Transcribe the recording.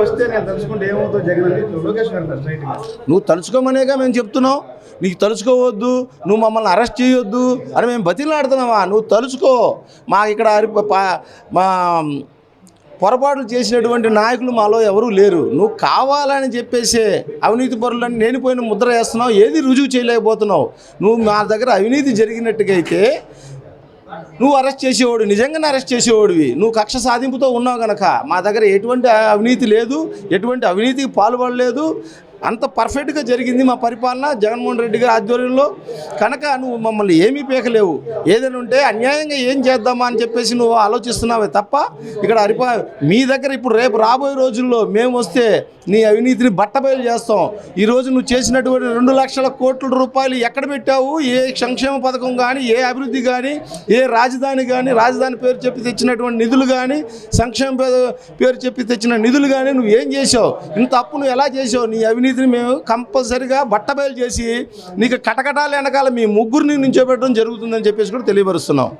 వస్తే నేను తలుచుకుంటే ఏమవుతుందో జగన్ అని లోకేష్ గారు అంటారు స్ట్రైట్గా. నువ్వు తలుచుకోమనేగా మేము చెప్తున్నావు. నీకు తలుచుకోవద్దు, నువ్వు మమ్మల్ని అరెస్ట్ చేయొద్దు అని మేము బతిలాడుతున్నావా? నువ్వు తలుచుకో. మా ఇక్కడ మా పొరపాట్లు చేసినటువంటి నాయకులు మాలో ఎవరూ లేరు. నువ్వు కావాలని చెప్పేసే అవినీతి పరులని నేను పోయిన ముద్ర వేస్తున్నావు, ఏది రుజువు చేయలేకపోతున్నావు. నువ్వు మా దగ్గర అవినీతి జరిగినట్టుగైతే నువ్వు అరెస్ట్ చేసేవాడు, నిజంగానే అరెస్ట్ చేసేవాడివి. నువ్వు కక్ష సాధింపుతో ఉన్నావు కనుక మా దగ్గర ఎటువంటి అవినీతి లేదు, ఎటువంటి అవినీతికి పాల్పడలేదు. అంత పర్ఫెక్ట్గా జరిగింది మా పరిపాలన జగన్మోహన్ రెడ్డి గారి ఆధ్వర్యంలో. కనుక నువ్వు మమ్మల్ని ఏమీ పీకలేవు. ఏదైనా ఉంటే అన్యాయంగా ఏం చేద్దామా అని చెప్పేసి నువ్వు ఆలోచిస్తున్నావే తప్ప ఇక్కడ మీ దగ్గర ఇప్పుడు రేపు రాబోయే రోజుల్లో మేము వస్తే నీ అవినీతిని బట్టబయలు చేస్తాం. ఈరోజు నువ్వు చేసినటువంటి 2 లక్షల కోట్ల రూపాయలు ఎక్కడ పెట్టావు? ఏ సంక్షేమ పథకం కానీ, ఏ అభివృద్ధి కానీ, ఏ రాజధాని కానీ, రాజధాని పేరు చెప్పి తెచ్చినటువంటి నిధులు కానీ, సంక్షేమ పేరు చెప్పి తెచ్చిన నిధులు కానీ నువ్వు ఏం చేసావు? ఇంత అప్పు నువ్వు ఎలా చేసావు? నీ అవినీతిని మేము కంపల్సరిగా బట్టబయలు చేసి నీకు కటకటాల వెనకాల మీ ముగ్గురిని నించోబెట్టడం జరుగుతుందని చెప్పేసి కూడా తెలియపరుస్తున్నాం.